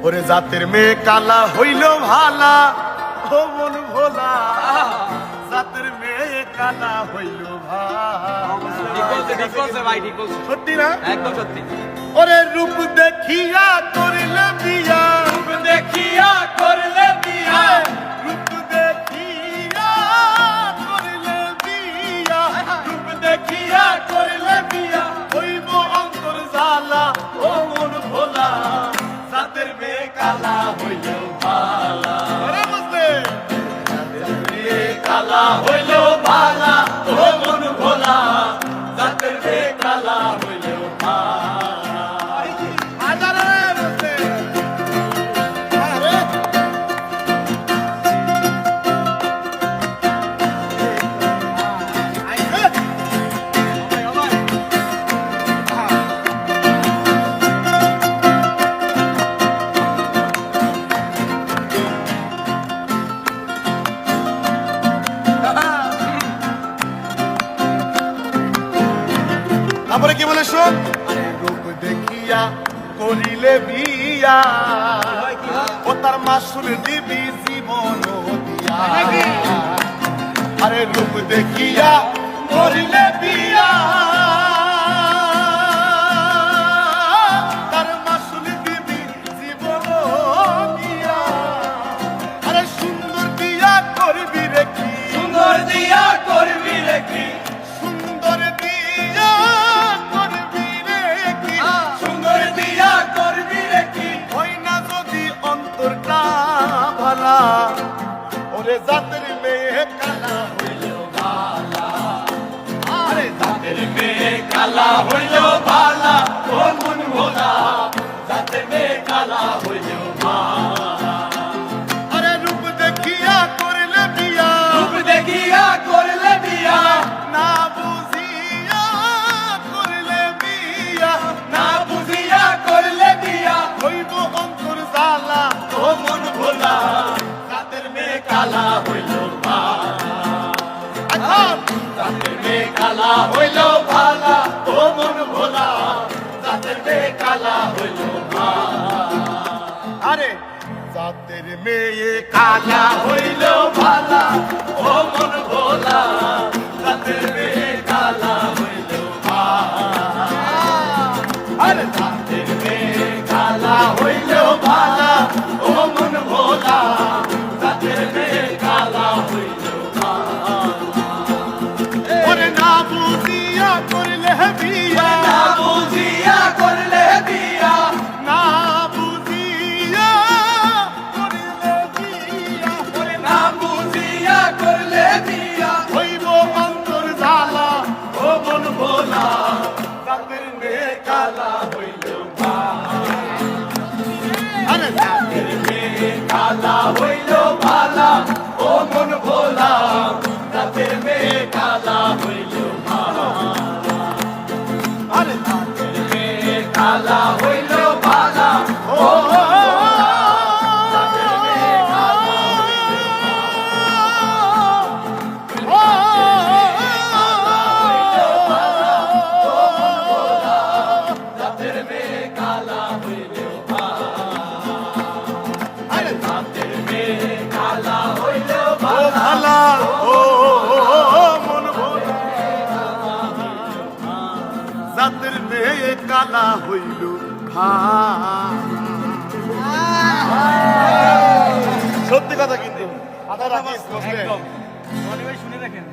ওরে জাতের মেয়ে কালা হইল ভালা, ও মন ভোলা, জাতের মেয়ে কালা হইল ভালা। সত্যি না? একদম সত্যি। ওরে রূপ দেখিয়া করিলে বিয়া, রূপ দেখিয়া করলে বিয়া, রূপ দেখিয়া করিলে বিয়া, রূপ দেখিয়া করলে বিয়া, হইব অন্তর জ্বালা, ও মন ভোলা, জাতের মেয়ে কালা হইল ভালা। ওরে বুঝলে? জাতের মেয়ে কালা হইল ভালা, ও মন ভোলা, জাতের মেয়ে কালা হইল ভালা। তারপরে কি বলে শোন, রূপ দেখিয়া করিলে বিয়া, ও তার মাসুল দিবি জীবন দিয়া। আরে রূপ দেখিয়া করিলে বিয়া, তার মাসুল দিবি জীবন দিয়া। আরে সুন্দর দিয়া করবি রেখি, সুন্দর দিয়া করবি রেখি, সুন্দর দিয়া করবি রেখি, সুন্দর দিয়া করবি রেখি, হই না যদি অন্তরটা ভালা, ওরে জাতের মেয়ে কালা হইল ভালা। আরে জাতের মেয়ে কালা হইল ভালা, ও মন ভোলা, জাতের মেয়ে কালা হইল ভালা। আরে রূপ দেখিয়া করলে বিয়া, রূপ দেখিয়া করলে বিয়া, না বুঝিয়া করলে বিয়া, না বুঝিয়া করলে বিয়া, হইব অন্তর জ্বালা, ও মন ভোলা, জাতের মেয়ে কালা হইল ভালা। জাতের মেয়ে কালা হইল ভালা, ও মন ভোলা, জাতের মেয়ে কালা হইল ভালা। আরে জাতের মেয়ে কালা হইল ভালা, ও মন ভোলা, জাতের মেয়ে কালা হইল ভালা। আরে জাতের মেয়ে কালা হইল ভালা, ও মন ভোলা, জাতের মেয়ে কালা হইল ভালা। ওরে না বুঝিয়া করলে বিয়া, না বুঝিয়া করলে বিয়া, না বুঝিয়া করলে বিয়া, ওরে না বুঝিয়া করলে বিয়া, হইব অন্তর জ্বালা, ও মন ভোলা, জাতের মেয়ে কালা হইল ভালা। আরে জাতের মেয়ে কালা হইল ভালা, ও মন ভোলা, জাতের মেয়ে কালা হইল ভালা। আরে জাতের মেয়ে কালা হইল ভালা, ও জাতের মেয়ে কালা হইল জাতের মেয়ে কালা হইল আরে জাতের মেয়ে কালা হইল ভালা, ও মন ভোলা, জাতের মেয়ে কালা হইল সত্যি কথা কিন্তু একদম। মনে ভাই শুনে রাখেন।